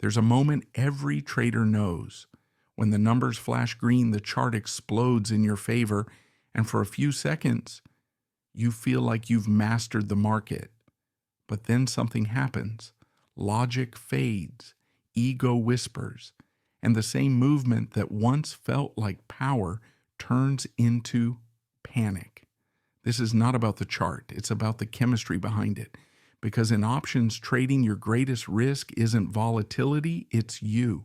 There's a moment every trader knows. When the numbers flash green, the chart explodes in your favor, and for a few seconds, you feel like you've mastered the market. But then something happens. Logic fades, ego whispers, and the same movement that once felt like power turns into panic. This is not about the chart, it's about the chemistry behind it. Because in options trading, your greatest risk isn't volatility, it's you.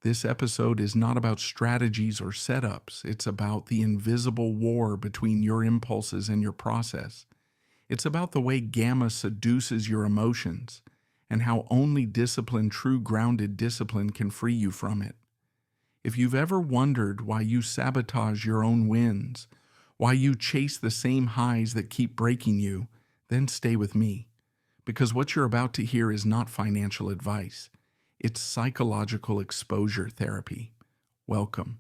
This episode is not about strategies or setups. It's about the invisible war between your impulses and your process. It's about the way gamma seduces your emotions and how only discipline, true grounded discipline, can free you from it. If you've ever wondered why you sabotage your own wins, why you chase the same highs that keep breaking you, then stay with me. Because what you're about to hear is not financial advice. It's psychological exposure therapy. Welcome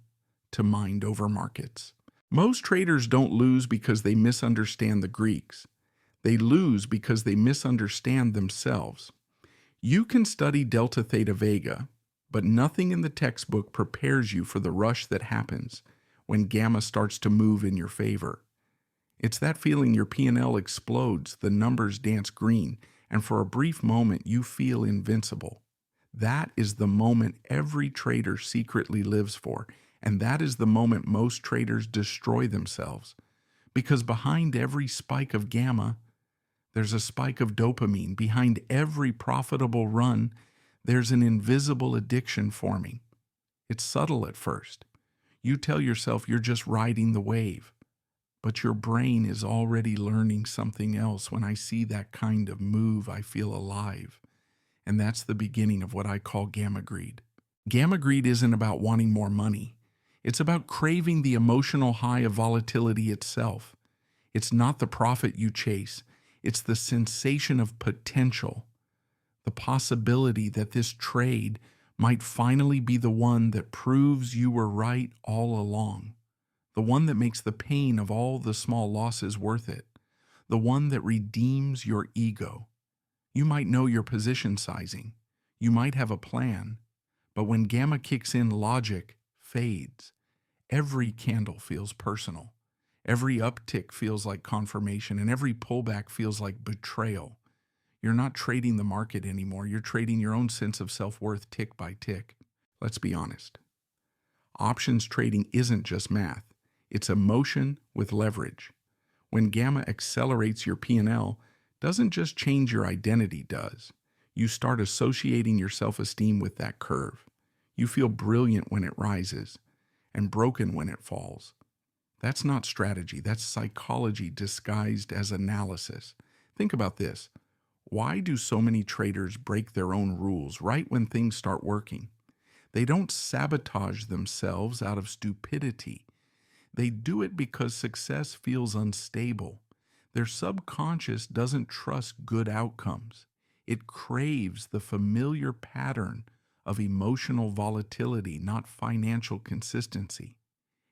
to Mind Over Markets. Most traders don't lose because they misunderstand the Greeks. They lose because they misunderstand themselves. You can study Delta Theta Vega, but nothing in the textbook prepares you for the rush that happens when gamma starts to move in your favor. It's that feeling your P&L explodes, the numbers dance green, and for a brief moment you feel invincible. That is the moment every trader secretly lives for, and that is the moment most traders destroy themselves. Because behind every spike of gamma, there's a spike of dopamine. Behind every profitable run, there's an invisible addiction forming. It's subtle at first. You tell yourself you're just riding the wave, but your brain is already learning something else. When I see that kind of move, I feel alive. And that's the beginning of what I call gamma greed. Gamma greed isn't about wanting more money. It's about craving the emotional high of volatility itself. It's not the profit you chase. It's the sensation of potential, the possibility that this trade might finally be the one that proves you were right all along, the one that makes the pain of all the small losses worth it, the one that redeems your ego. You might know your position sizing. You might have a plan. But when gamma kicks in, logic fades. Every candle feels personal. Every uptick feels like confirmation, and every pullback feels like betrayal. You're not trading the market anymore. You're trading your own sense of self-worth tick by tick. Let's be honest. Options trading isn't just math. It's emotion with leverage. When gamma accelerates your P&L, doesn't just change your identity, does. You start associating your self-esteem with that curve. You feel brilliant when it rises and broken when it falls. That's not strategy. That's psychology disguised as analysis. Think about this. Why do so many traders break their own rules right when things start working? They don't sabotage themselves out of stupidity. They do it because success feels unstable. Their subconscious doesn't trust good outcomes. It craves the familiar pattern of emotional volatility, not financial consistency.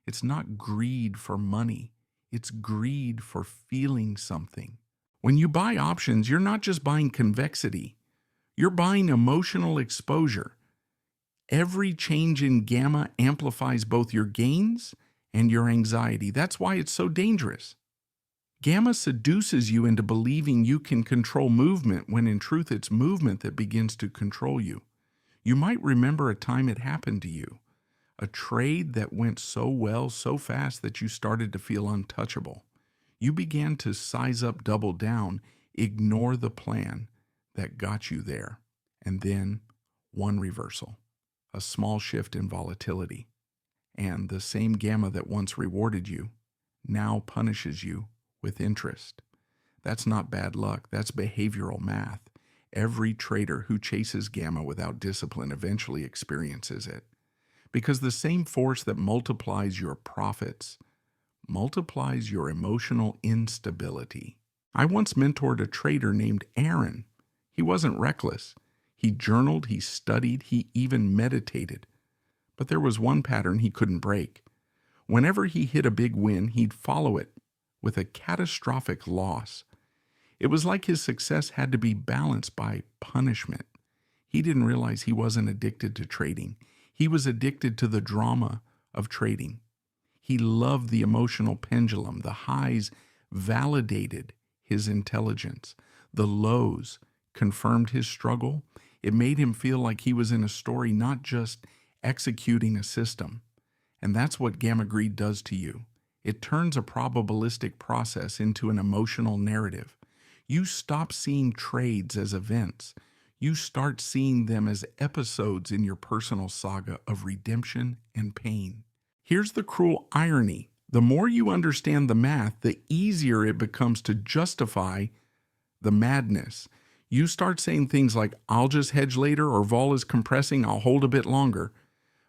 It's not greed for money. It's greed for feeling something. When you buy options, you're not just buying convexity. You're buying emotional exposure. Every change in gamma amplifies both your gains and your anxiety. That's why it's so dangerous. Gamma seduces you into believing you can control movement when in truth it's movement that begins to control you. You might remember a time it happened to you, a trade that went so well, so fast that you started to feel untouchable. You began to size up, double down, ignore the plan that got you there. And then one reversal, a small shift in volatility, and the same gamma that once rewarded you now punishes you with interest. That's not bad luck, that's behavioral math. Every trader who chases gamma without discipline eventually experiences it. Because the same force that multiplies your profits multiplies your emotional instability. I once mentored a trader named Aaron. He wasn't reckless. He journaled, he studied, he even meditated. But there was one pattern he couldn't break. Whenever he hit a big win, he'd follow it with a catastrophic loss. It was like his success had to be balanced by punishment. He didn't realize he wasn't addicted to trading. He was addicted to the drama of trading. He loved the emotional pendulum. The highs validated his intelligence. The lows confirmed his struggle. It made him feel like he was in a story, not just executing a system. And that's what gamma greed does to you. It turns a probabilistic process into an emotional narrative. You stop seeing trades as events. You start seeing them as episodes in your personal saga of redemption and pain. Here's the cruel irony. The more you understand the math, the easier it becomes to justify the madness. You start saying things like, I'll just hedge later, or vol is compressing, I'll hold a bit longer.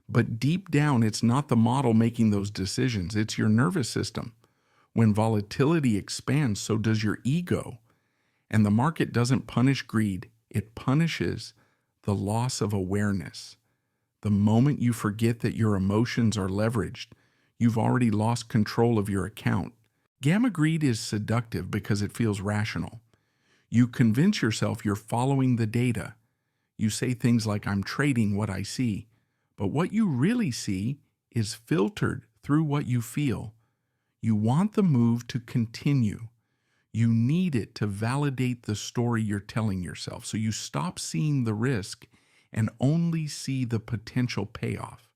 But deep down, it's not the model making those decisions. It's your nervous system. When volatility expands, so does your ego. And the market doesn't punish greed. It punishes the loss of awareness. The moment you forget that your emotions are leveraged, you've already lost control of your account. Gamma greed is seductive because it feels rational. You convince yourself you're following the data. You say things like, I'm trading what I see. But what you really see is filtered through what you feel. You want the move to continue. You need it to validate the story you're telling yourself. So you stop seeing the risk and only see the potential payoff.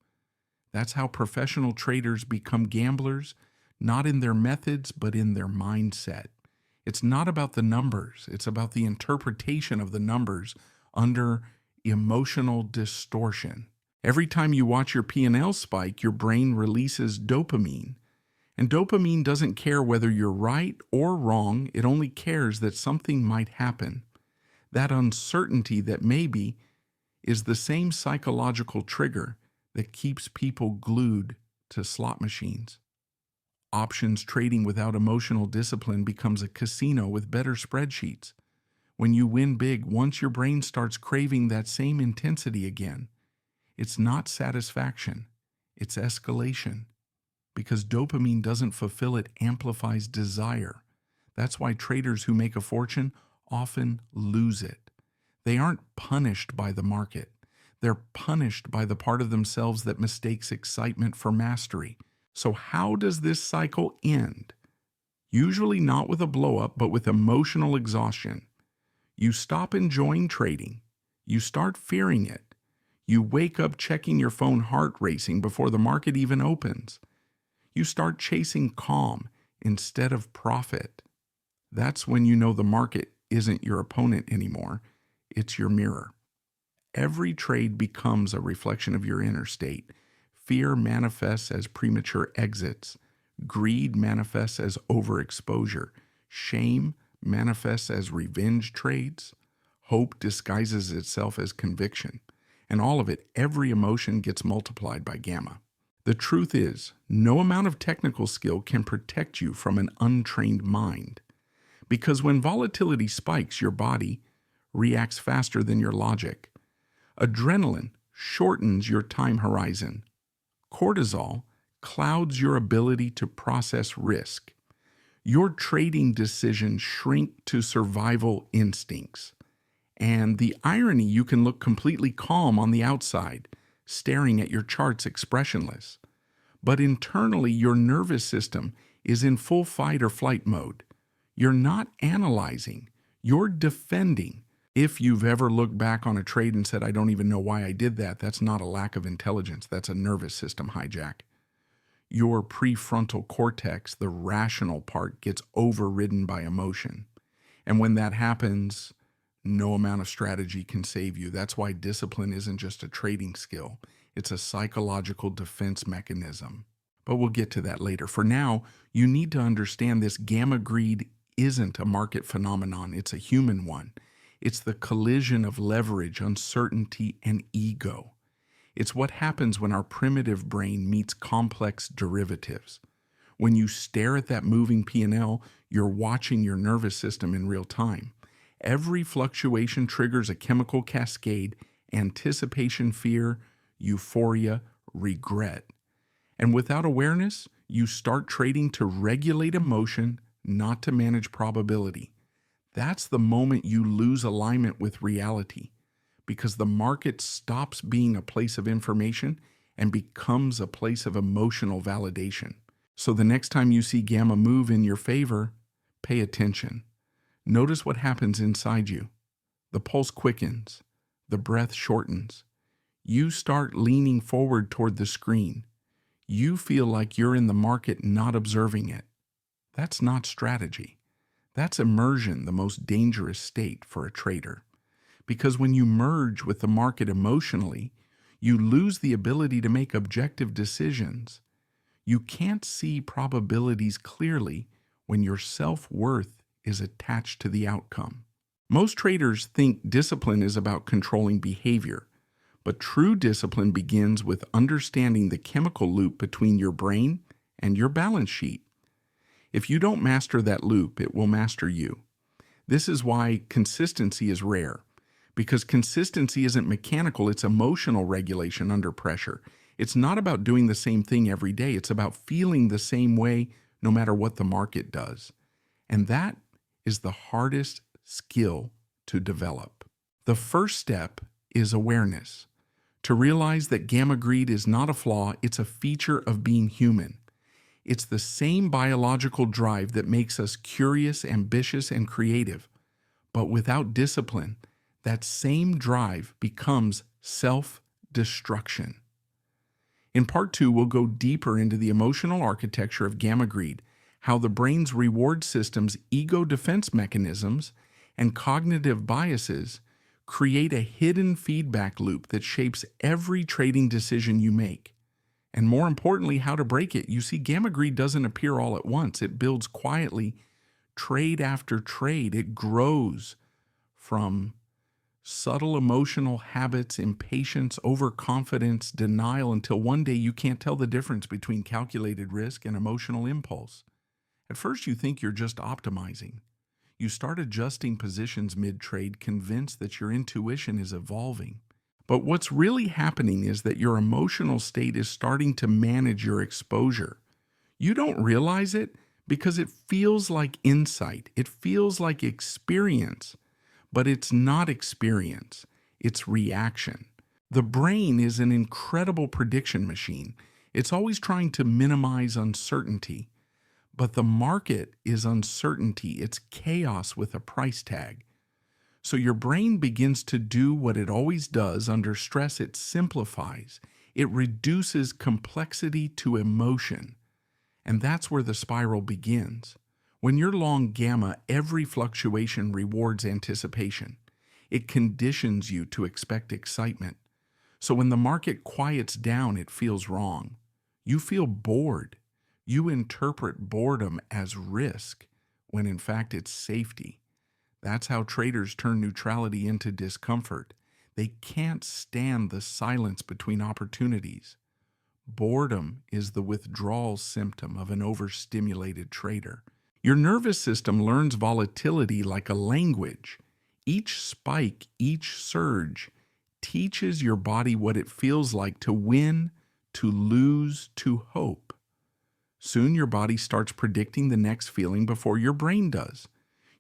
That's how professional traders become gamblers, not in their methods, but in their mindset. It's not about the numbers. It's about the interpretation of the numbers under emotional distortion. Every time you watch your P&L spike, your brain releases dopamine. And dopamine doesn't care whether you're right or wrong. It only cares that something might happen. That uncertainty that maybe is the same psychological trigger that keeps people glued to slot machines. Options trading without emotional discipline becomes a casino with better spreadsheets. When you win big, once your brain starts craving that same intensity again, it's not satisfaction, it's escalation. Because dopamine doesn't fulfill, it amplifies desire. That's why traders who make a fortune often lose it. They aren't punished by the market. They're punished by the part of themselves that mistakes excitement for mastery. So how does this cycle end? Usually not with a blow-up, but with emotional exhaustion. You stop enjoying trading. You start fearing it. You wake up checking your phone, heart racing before the market even opens. You start chasing calm instead of profit. That's when you know the market isn't your opponent anymore. It's your mirror. Every trade becomes a reflection of your inner state. Fear manifests as premature exits. Greed manifests as overexposure. Shame manifests as revenge trades. Hope disguises itself as conviction. And all of it, every emotion gets multiplied by gamma. The truth is, no amount of technical skill can protect you from an untrained mind. Because when volatility spikes, your body reacts faster than your logic. Adrenaline shortens your time horizon. Cortisol clouds your ability to process risk. Your trading decisions shrink to survival instincts. And the irony, you can look completely calm on the outside, staring at your charts expressionless. But internally, your nervous system is in full fight or flight mode. You're not analyzing, you're defending. If you've ever looked back on a trade and said, I don't even know why I did that, that's not a lack of intelligence, that's a nervous system hijack. Your prefrontal cortex, the rational part, gets overridden by emotion. And when that happens, no amount of strategy can save you. That's why discipline isn't just a trading skill. It's a psychological defense mechanism. But we'll get to that later. For now, you need to understand this gamma greed isn't a market phenomenon. It's a human one. It's the collision of leverage, uncertainty, and ego. It's what happens when our primitive brain meets complex derivatives. When you stare at that moving P&L, you're watching your nervous system in real time. Every fluctuation triggers a chemical cascade: anticipation, fear, euphoria, regret. And without awareness, you start trading to regulate emotion, not to manage probability. That's the moment you lose alignment with reality. because the market stops being a place of information and becomes a place of emotional validation. So the next time you see gamma move in your favor, pay attention. Notice what happens inside you. The pulse quickens, the breath shortens. You start leaning forward toward the screen. You feel like you're in the market, not observing it. That's not strategy. That's immersion, the most dangerous state for a trader. Because when you merge with the market emotionally, you lose the ability to make objective decisions. You can't see probabilities clearly when your self-worth is attached to the outcome. Most traders think discipline is about controlling behavior, but true discipline begins with understanding the chemical loop between your brain and your balance sheet. If you don't master that loop, it will master you. This is why consistency is rare, because consistency isn't mechanical, it's emotional regulation under pressure. It's not about doing the same thing every day, it's about feeling the same way no matter what the market does. And that is the hardest skill to develop. The first step is awareness. To realize that gamma greed is not a flaw, it's a feature of being human. It's the same biological drive that makes us curious, ambitious, and creative. But without discipline, that same drive becomes self-destruction. In part 2, we'll go deeper into the emotional architecture of gamma greed, how the brain's reward system's ego defense mechanisms and cognitive biases create a hidden feedback loop that shapes every trading decision you make. And more importantly, how to break it. You see, gamma greed doesn't appear all at once. It builds quietly, trade after trade. It grows from subtle emotional habits, impatience, overconfidence, denial, until one day you can't tell the difference between calculated risk and emotional impulse. At first, you think you're just optimizing. You start adjusting positions mid-trade, convinced that your intuition is evolving. But what's really happening is that your emotional state is starting to manage your exposure. You don't realize it because it feels like insight. It feels like experience, but it's not experience. It's reaction. The brain is an incredible prediction machine. It's always trying to minimize uncertainty. But the market is uncertainty. It's chaos with a price tag. So your brain begins to do what it always does under stress. It simplifies. It reduces complexity to emotion. And that's where the spiral begins. When you're long gamma, every fluctuation rewards anticipation. It conditions you to expect excitement. So when the market quiets down, it feels wrong. You feel bored. You interpret boredom as risk, when in fact it's safety. That's how traders turn neutrality into discomfort. They can't stand the silence between opportunities. Boredom is the withdrawal symptom of an overstimulated trader. Your nervous system learns volatility like a language. Each spike, each surge, teaches your body what it feels like to win, to lose, to hope. Soon your body starts predicting the next feeling before your brain does.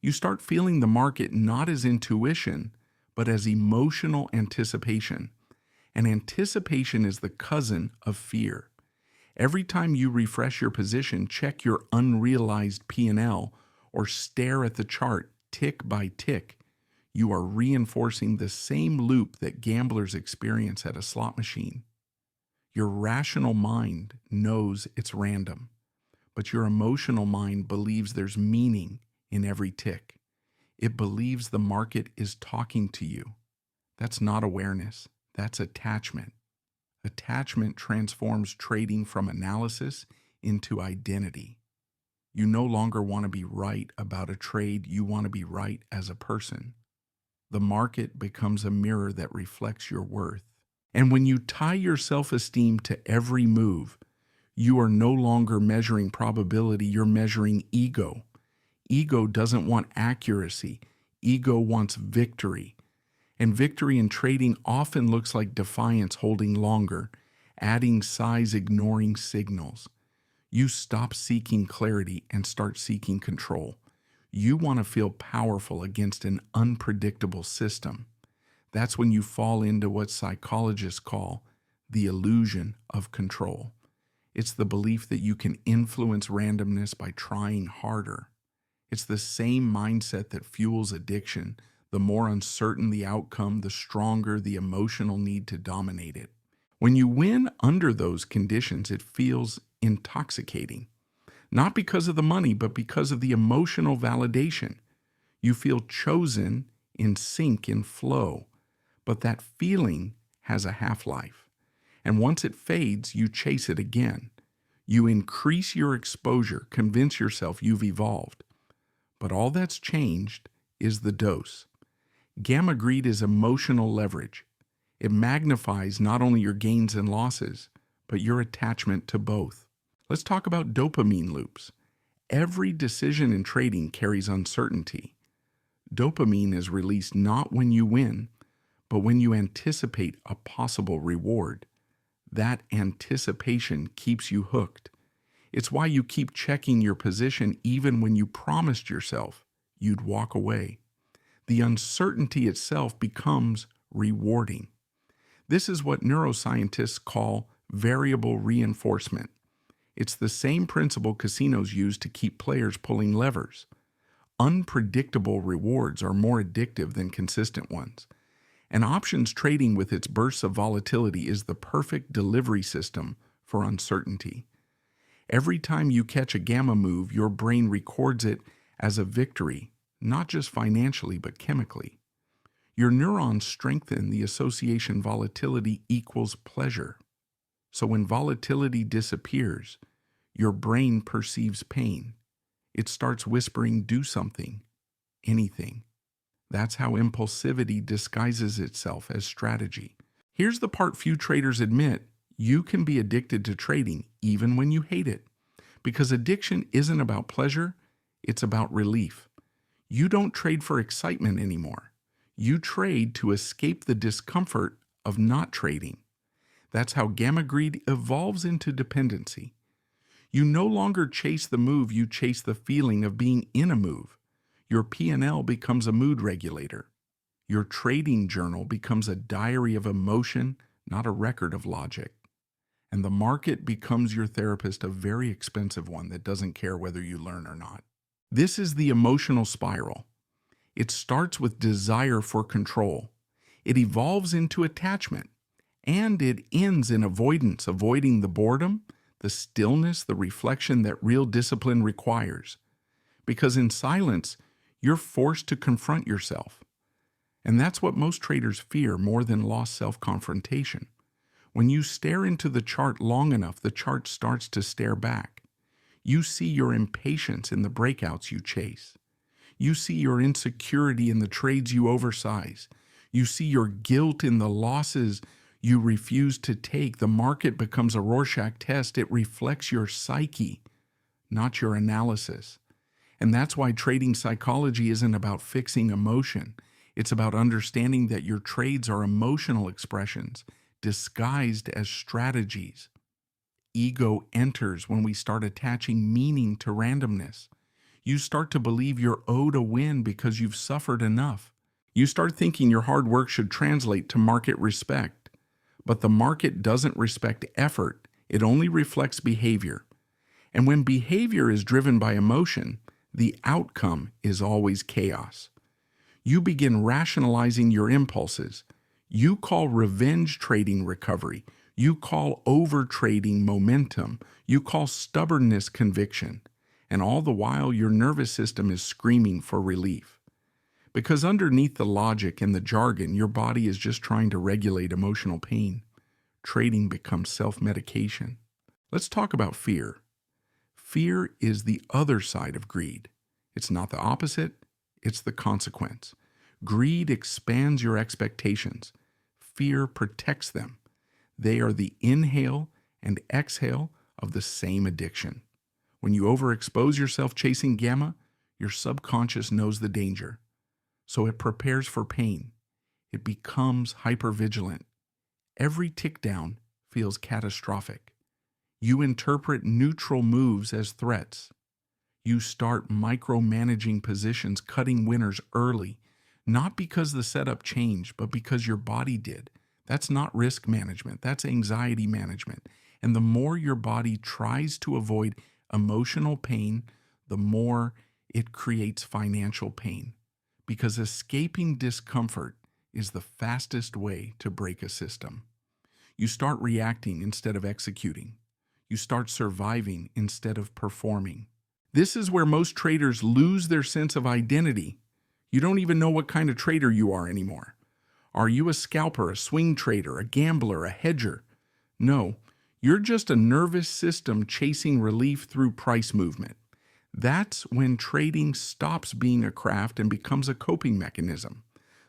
You start feeling the market not as intuition, but as emotional anticipation. And anticipation is the cousin of fear. Every time you refresh your position, check your unrealized P&L, or stare at the chart tick by tick, you are reinforcing the same loop that gamblers experience at a slot machine. Your rational mind knows it's random, but your emotional mind believes there's meaning in every tick. It believes the market is talking to you. That's not awareness, that's attachment. Attachment transforms trading from analysis into identity. You no longer want to be right about a trade, you want to be right as a person. The market becomes a mirror that reflects your worth. And when you tie your self-esteem to every move, you are no longer measuring probability, you're measuring ego. Ego doesn't want accuracy. Ego wants victory. And victory in trading often looks like defiance holding longer, adding size, ignoring signals. You stop seeking clarity and start seeking control. You want to feel powerful against an unpredictable system. That's when you fall into what psychologists call the illusion of control. It's the belief that you can influence randomness by trying harder. It's the same mindset that fuels addiction. The more uncertain the outcome, the stronger the emotional need to dominate it. When you win under those conditions, it feels intoxicating. Not because of the money, but because of the emotional validation. You feel chosen, in sync, in flow. But that feeling has a half-life. And once it fades, you chase it again. You increase your exposure, convince yourself you've evolved. But all that's changed is the dose. Gamma greed is emotional leverage. It magnifies not only your gains and losses, but your attachment to both. Let's talk about dopamine loops. Every decision in trading carries uncertainty. Dopamine is released not when you win, but when you anticipate a possible reward. That anticipation keeps you hooked. It's why you keep checking your position even when you promised yourself you'd walk away. The uncertainty itself becomes rewarding. This is what neuroscientists call variable reinforcement. It's the same principle casinos use to keep players pulling levers. Unpredictable rewards are more addictive than consistent ones. And options trading with its bursts of volatility is the perfect delivery system for uncertainty. Every time you catch a gamma move, your brain records it as a victory, not just financially, but chemically. Your neurons strengthen the association volatility equals pleasure. So when volatility disappears, your brain perceives pain. It starts whispering, do something, anything. That's how impulsivity disguises itself as strategy. Here's the part few traders admit: you can be addicted to trading even when you hate it. Because addiction isn't about pleasure, it's about relief. You don't trade for excitement anymore. You trade to escape the discomfort of not trading. That's how gamma greed evolves into dependency. You no longer chase the move, you chase the feeling of being in a move. Your P&L becomes a mood regulator. Your trading journal becomes a diary of emotion, not a record of logic. And the market becomes your therapist, a very expensive one that doesn't care whether you learn or not. This is the emotional spiral. It starts with desire for control. It evolves into attachment. And it ends in avoidance, avoiding the boredom, the stillness, the reflection that real discipline requires. Because in silence, you're forced to confront yourself. And that's what most traders fear more than lost self-confrontation. When you stare into the chart long enough, the chart starts to stare back. You see your impatience in the breakouts you chase. You see your insecurity in the trades you oversize. You see your guilt in the losses you refuse to take. The market becomes a Rorschach test. It reflects your psyche, not your analysis. And that's why trading psychology isn't about fixing emotion. It's about understanding that your trades are emotional expressions disguised as strategies. Ego enters when we start attaching meaning to randomness. You start to believe you're owed a win because you've suffered enough. You start thinking your hard work should translate to market respect. But the market doesn't respect effort. It only reflects behavior. And when behavior is driven by emotion, the outcome is always chaos. You begin rationalizing your impulses. You call revenge trading recovery. You call overtrading momentum. You call stubbornness conviction. And all the while, your nervous system is screaming for relief. Because underneath the logic and the jargon, your body is just trying to regulate emotional pain. Trading becomes self-medication. Let's talk about fear. Fear is the other side of greed. It's not the opposite, it's the consequence. Greed expands your expectations. Fear protects them. They are the inhale and exhale of the same addiction. When you overexpose yourself chasing gamma, your subconscious knows the danger. So it prepares for pain. It becomes hypervigilant. Every tick down feels catastrophic. You interpret neutral moves as threats. You start micromanaging positions, cutting winners early, Not because the setup changed, but because your body did. That's not risk management, that's anxiety management. And the more your body tries to avoid emotional pain, the more it creates financial pain. Because escaping discomfort is the fastest way to break a system. You start reacting instead of executing. You start surviving instead of performing. This is where most traders lose their sense of identity. You don't even know what kind of trader you are anymore. Are you a scalper, a swing trader, a gambler, a hedger? No, you're just a nervous system chasing relief through price movement. That's when trading stops being a craft and becomes a coping mechanism.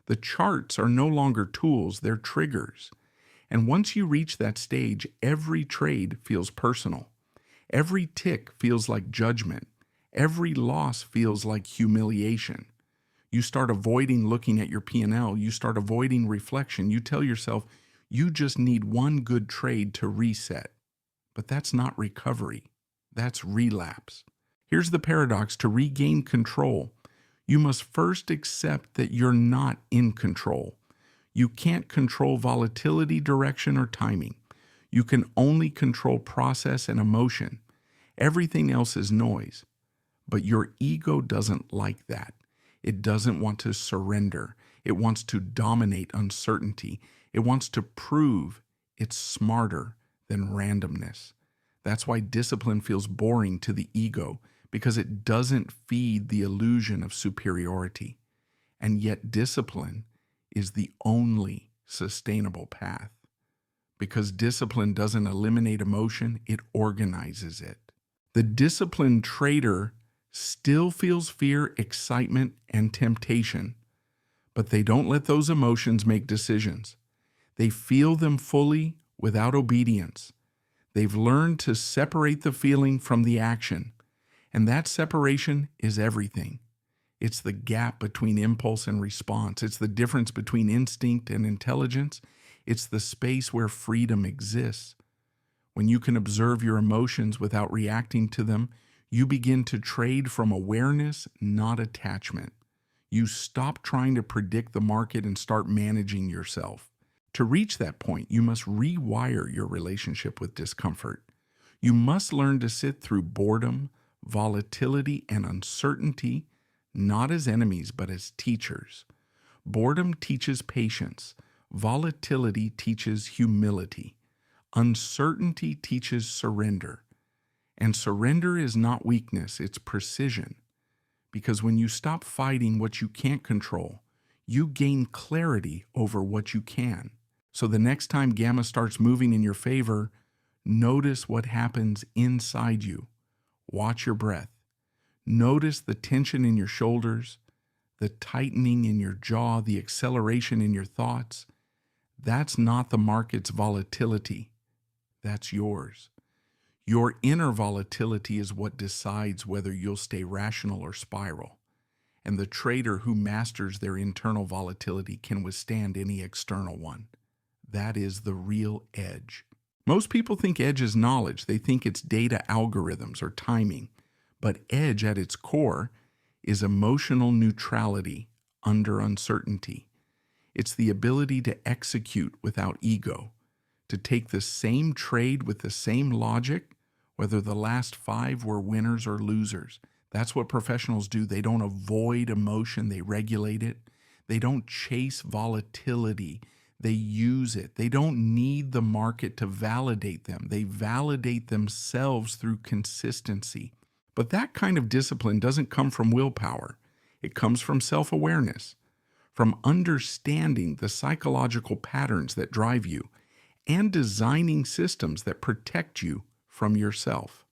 The charts are no longer tools, they're triggers. And once you reach that stage, every trade feels personal. Every tick feels like judgment. Every loss feels like humiliation. You start avoiding looking at your P&L. You start avoiding reflection. You tell yourself you just need one good trade to reset. But that's not recovery. That's relapse. Here's the paradox. To regain control, you must first accept that you're not in control. You can't control volatility, direction, or timing. You can only control process and emotion. Everything else is noise. But your ego doesn't like that. It doesn't want to surrender. It wants to dominate uncertainty. It wants to prove it's smarter than randomness. That's why discipline feels boring to the ego, because it doesn't feed the illusion of superiority. And yet discipline is the only sustainable path. Because discipline doesn't eliminate emotion, it organizes it. The disciplined trader still feels fear, excitement, and temptation, but they don't let those emotions make decisions. They feel them fully without obedience. They've learned to separate the feeling from the action, and that separation is everything. It's the gap between impulse and response. It's the difference between instinct and intelligence. It's the space where freedom exists. When you can observe your emotions without reacting to them, you begin to trade from awareness, not attachment. You stop trying to predict the market and start managing yourself. To reach that point, you must rewire your relationship with discomfort. You must learn to sit through boredom, volatility, and uncertainty, not as enemies, but as teachers. Boredom teaches patience. Volatility teaches humility. Uncertainty teaches surrender. And surrender is not weakness, it's precision. Because when you stop fighting what you can't control, you gain clarity over what you can. So the next time gamma starts moving in your favor, notice what happens inside you. Watch your breath. Notice the tension in your shoulders, the tightening in your jaw, the acceleration in your thoughts. That's not the market's volatility. That's yours. Your inner volatility is what decides whether you'll stay rational or spiral. And the trader who masters their internal volatility can withstand any external one. That is the real edge. Most people think edge is knowledge. They think it's data algorithms or timing. But edge at its core is emotional neutrality under uncertainty. It's the ability to execute without ego, to take the same trade with the same logic, whether the last 5 were winners or losers. That's what professionals do. They don't avoid emotion, they regulate it. They don't chase volatility, they use it. They don't need the market to validate them. They validate themselves through consistency. But that kind of discipline doesn't come from willpower. It comes from self-awareness, from understanding the psychological patterns that drive you, and designing systems that protect you from yourself.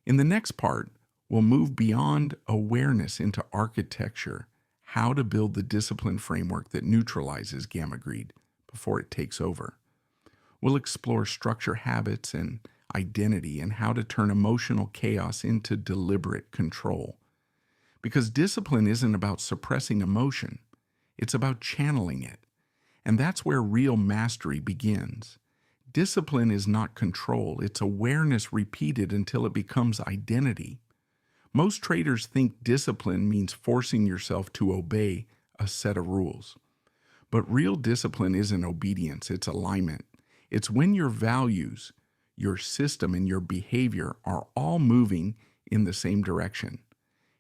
In the next part, we'll move beyond awareness into architecture, how to build the discipline framework that neutralizes gamma greed before it takes over. We'll explore structure, habits, and identity, and how to turn emotional chaos into deliberate control. Because discipline isn't about suppressing emotion, it's about channeling it. And that's where real mastery begins. Discipline is not control, it's awareness repeated until it becomes identity. Most traders think discipline means forcing yourself to obey a set of rules. But real discipline isn't obedience, it's alignment. It's when your values, your system, and your behavior are all moving in the same direction.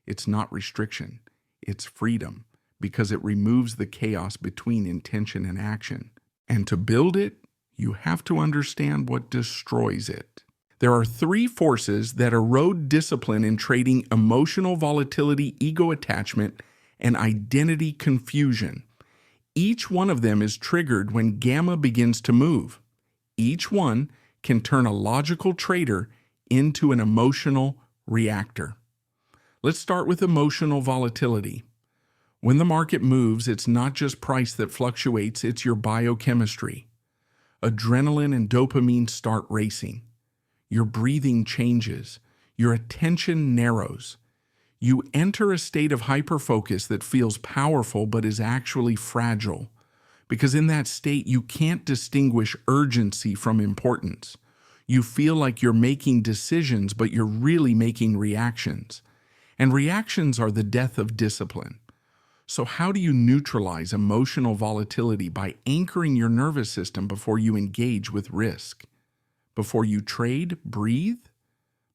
It's not restriction, it's freedom, because it removes the chaos between intention and action. And to build it, you have to understand what destroys it. There are three forces that erode discipline in trading: emotional volatility, ego attachment, and identity confusion. Each one of them is triggered when gamma begins to move. Each one can turn a logical trader into an emotional reactor. Let's start with emotional volatility. When the market moves, it's not just price that fluctuates, it's your biochemistry. Adrenaline and dopamine start racing. Your breathing changes. Your attention narrows. You enter a state of hyperfocus that feels powerful but is actually fragile, because in that state you can't distinguish urgency from importance. You feel like you're making decisions, but you're really making reactions. And reactions are the death of discipline. So how do you neutralize emotional volatility? By anchoring your nervous system before you engage with risk. Before you trade, breathe.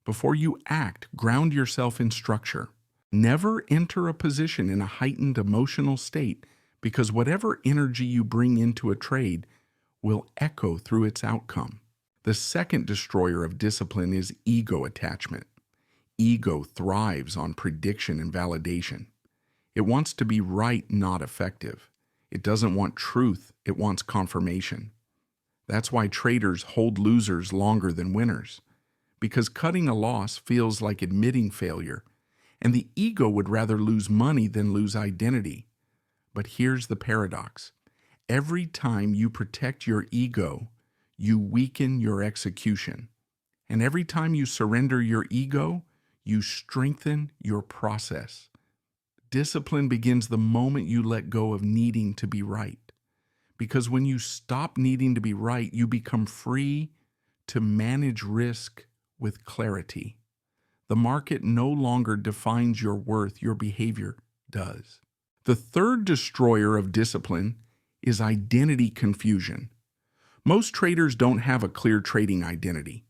Before you act, ground yourself in structure. Never enter a position in a heightened emotional state, because whatever energy you bring into a trade will echo through its outcome. The second destroyer of discipline is ego attachment. Ego thrives on prediction and validation. It wants to be right, not effective. It doesn't want truth, it wants confirmation. That's why traders hold losers longer than winners, because cutting a loss feels like admitting failure, and the ego would rather lose money than lose identity. But here's the paradox. Every time you protect your ego, you weaken your execution. And every time you surrender your ego, you strengthen your process. Discipline begins the moment you let go of needing to be right. Because when you stop needing to be right, you become free to manage risk with clarity. The market no longer defines your worth, your behavior does. The third destroyer of discipline is identity confusion. Most traders don't have a clear trading identity.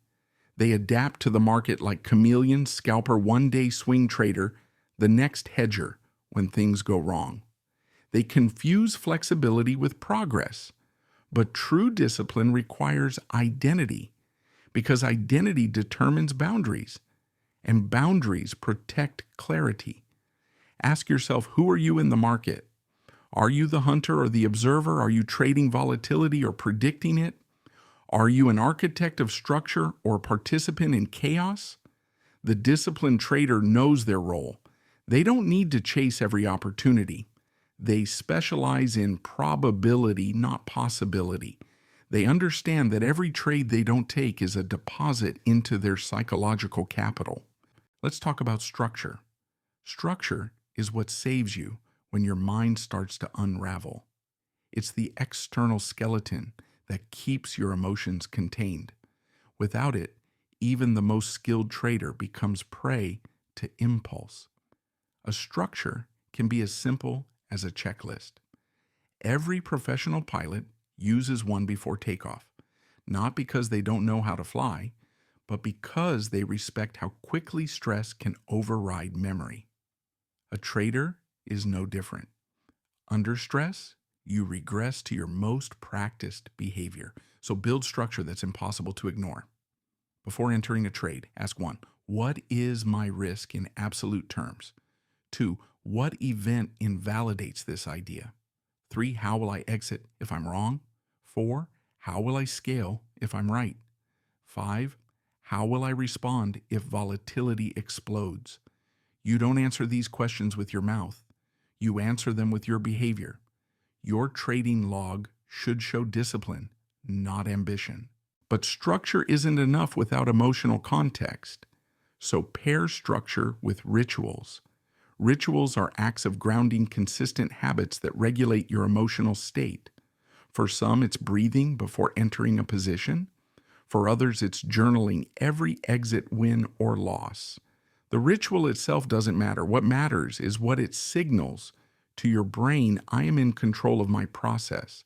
They adapt to the market like chameleons, scalper one-day swing trader, the next hedger when things go wrong. They confuse flexibility with progress. But true discipline requires identity, because identity determines boundaries, and boundaries protect clarity. Ask yourself, who are you in the market? Are you the hunter or the observer? Are you trading volatility or predicting it? Are you an architect of structure or a participant in chaos? The disciplined trader knows their role. They don't need to chase every opportunity. They specialize in probability, not possibility. They understand that every trade they don't take is a deposit into their psychological capital. Let's talk about structure. Structure is what saves you when your mind starts to unravel. It's the external skeleton that keeps your emotions contained. Without it, even the most skilled trader becomes prey to impulse. A structure can be as simple as a checklist. Every professional pilot uses one before takeoff, not because they don't know how to fly, but because they respect how quickly stress can override memory. A trader is no different. Under stress, you regress to your most practiced behavior. So build structure that's impossible to ignore. Before entering a trade, ask 1, what is my risk in absolute terms? 2, what event invalidates this idea? 3, how will I exit if I'm wrong? 4, how will I scale if I'm right? 5, how will I respond if volatility explodes? You don't answer these questions with your mouth. You answer them with your behavior. Your trading log should show discipline, not ambition. But structure isn't enough without emotional context. So pair structure with rituals. Rituals are acts of grounding consistent habits that regulate your emotional state. For some, it's breathing before entering a position. For others, it's journaling every exit, win, or loss. The ritual itself doesn't matter. What matters is what it signals To your brain, I am in control of my process.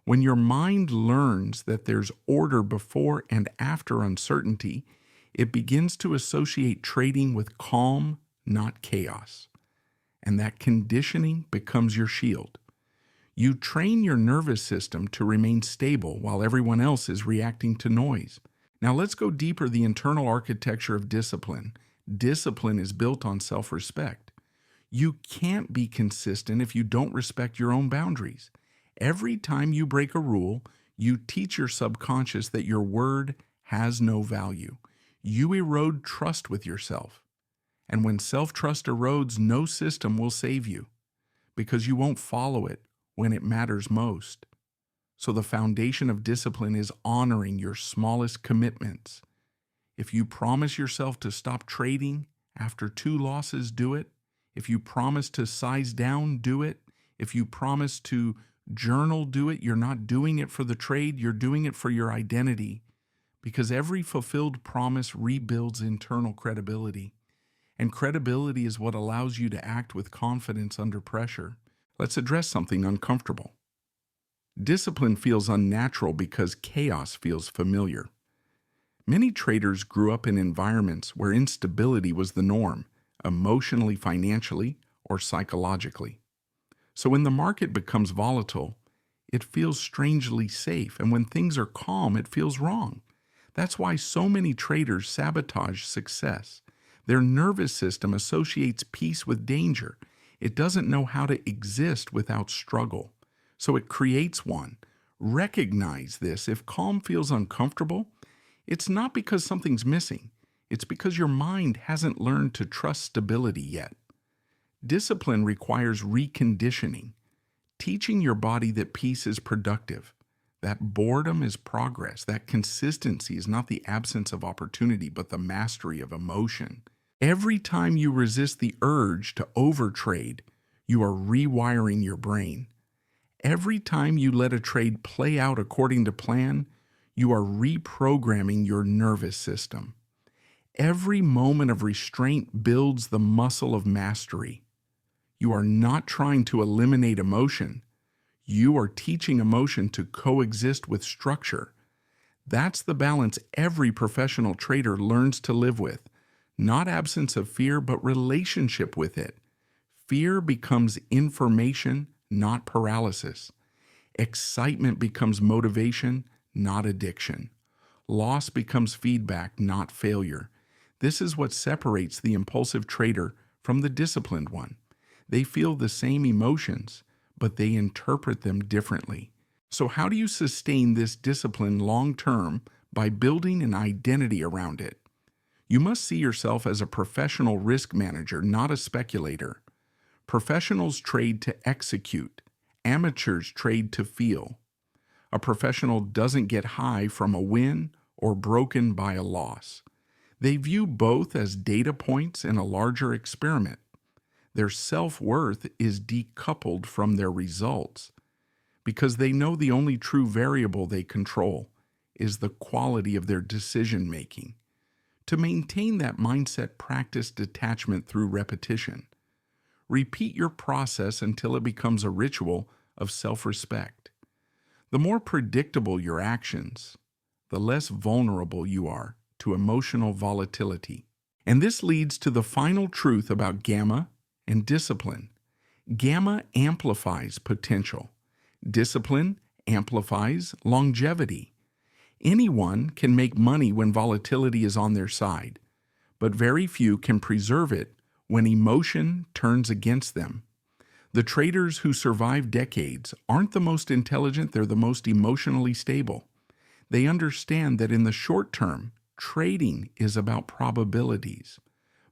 When your mind learns that there's order before and after uncertainty, it begins to associate trading with calm, not chaos. And that conditioning becomes your shield. You train your nervous system to remain stable while everyone else is reacting to noise. Now let's go deeper. The internal architecture of discipline. Discipline is built on self-respect. You can't be consistent if you don't respect your own boundaries. Every time you break a rule, you teach your subconscious that your word has no value. You erode trust with yourself. And when self-trust erodes, no system will save you because you won't follow it when it matters most. So the foundation of discipline is honoring your smallest commitments. If you promise yourself to stop trading after 2 losses, do it. If you promise to size down, do it. If you promise to journal, do it. You're not doing it for the trade, you're doing it for your identity. Because every fulfilled promise rebuilds internal credibility. And credibility is what allows you to act with confidence under pressure. Let's address something uncomfortable. Discipline feels unnatural because chaos feels familiar. Many traders grew up in environments where instability was the norm, emotionally, financially, or psychologically. So when the market becomes volatile, it feels strangely safe, and when things are calm, it feels wrong. That's why so many traders sabotage success. Their nervous system associates peace with danger. It doesn't know how to exist without struggle, so it creates one. Recognize this. If calm feels uncomfortable, it's not because something's missing. It's because your mind hasn't learned to trust stability yet. Discipline requires reconditioning, teaching your body that peace is productive, that boredom is progress, that consistency is not the absence of opportunity, but the mastery of emotion. Every time you resist the urge to overtrade, you are rewiring your brain. Every time you let a trade play out according to plan, you are reprogramming your nervous system. Every moment of restraint builds the muscle of mastery. You are not trying to eliminate emotion. You are teaching emotion to coexist with structure. That's the balance every professional trader learns to live with. Not absence of fear, but relationship with it. Fear becomes information, not paralysis. Excitement becomes motivation, not addiction. Loss becomes feedback, not failure. This is what separates the impulsive trader from the disciplined one. They feel the same emotions, but they interpret them differently. So how do you sustain this discipline long-term? By building an identity around it. You must see yourself as a professional risk manager, not a speculator. Professionals trade to execute. Amateurs trade to feel. A professional doesn't get high from a win or broken by a loss. They view both as data points in a larger experiment. Their self-worth is decoupled from their results because they know the only true variable they control is the quality of their decision-making. To maintain that mindset, practice detachment through repetition. Repeat your process until it becomes a ritual of self-respect. The more predictable your actions, the less vulnerable you are to emotional volatility. And this leads to the final truth about gamma and discipline. Gamma amplifies potential. Discipline amplifies longevity. Anyone can make money when volatility is on their side, but very few can preserve it when emotion turns against them. The traders who survive decades aren't the most intelligent, they're the most emotionally stable. They understand that in the short term, trading is about probabilities,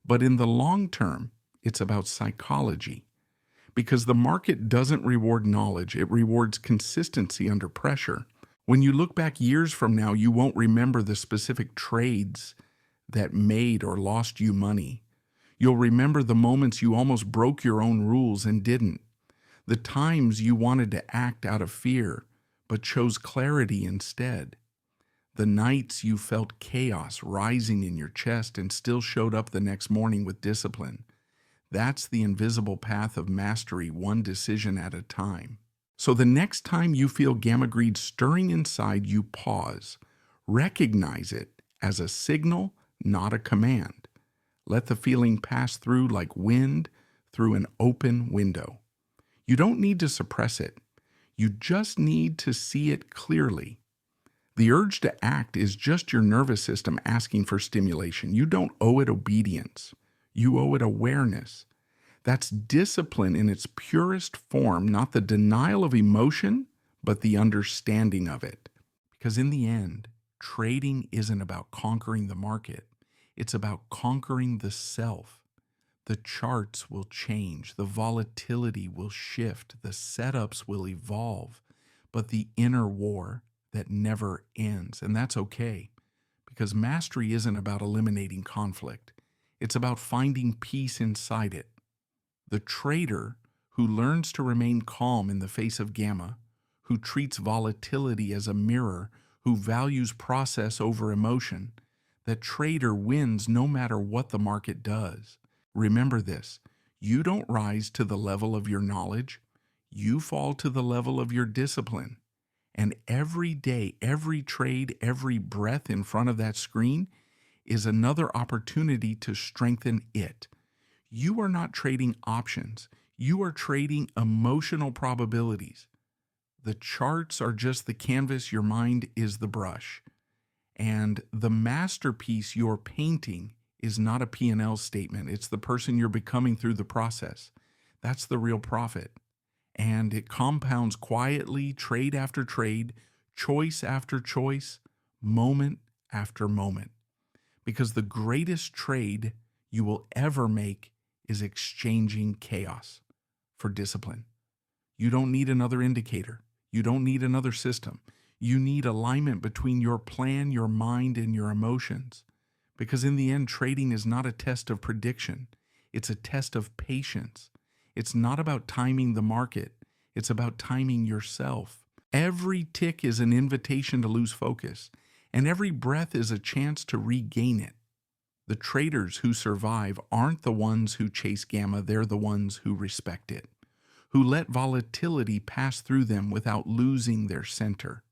but in the long term, it's about psychology. Because the market doesn't reward knowledge, it rewards consistency under pressure. When you look back years from now, you won't remember the specific trades that made or lost you money. You'll remember the moments you almost broke your own rules and didn't. The times you wanted to act out of fear, but chose clarity instead. The nights you felt chaos rising in your chest and still showed up the next morning with discipline. That's the invisible path of mastery, one decision at a time. So the next time you feel gamma greed stirring inside you, pause. Recognize it as a signal, not a command. Let the feeling pass through like wind through an open window. You don't need to suppress it. You just need to see it clearly. The urge to act is just your nervous system asking for stimulation. You don't owe it obedience. You owe it awareness. That's discipline in its purest form, not the denial of emotion, but the understanding of it. Because in the end, trading isn't about conquering the market. It's about conquering the self. The charts will change, the volatility will shift, the setups will evolve, but the inner war that never ends. And that's okay, because mastery isn't about eliminating conflict. It's about finding peace inside it. The trader who learns to remain calm in the face of gamma, who treats volatility as a mirror, who values process over emotion, that trader wins no matter what the market does. Remember this, you don't rise to the level of your knowledge, you fall to the level of your discipline. And every day, every trade, every breath in front of that screen is another opportunity to strengthen it. You are not trading options. You are trading emotional probabilities. The charts are just the canvas, your mind is the brush. And the masterpiece you're painting is not a P&L statement. It's the person you're becoming through the process. That's the real profit. And it compounds quietly, trade after trade, choice after choice, moment after moment. Because the greatest trade you will ever make is exchanging chaos for discipline. You don't need another indicator. You don't need another system. You need alignment between your plan, your mind, and your emotions. Because in the end, trading is not a test of prediction. It's a test of patience. It's not about timing the market. It's about timing yourself. Every tick is an invitation to lose focus, and every breath is a chance to regain it. The traders who survive aren't the ones who chase gamma, they're the ones who respect it, who let volatility pass through them without losing their center.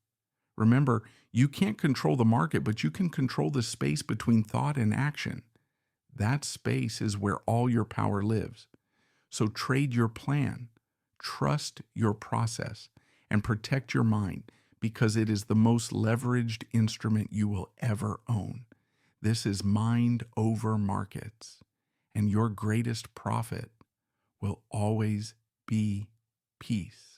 Remember, you can't control the market, but you can control the space between thought and action. That space is where all your power lives. So trade your plan, trust your process, and protect your mind, because it is the most leveraged instrument you will ever own. This is mind over markets, and your greatest profit will always be peace.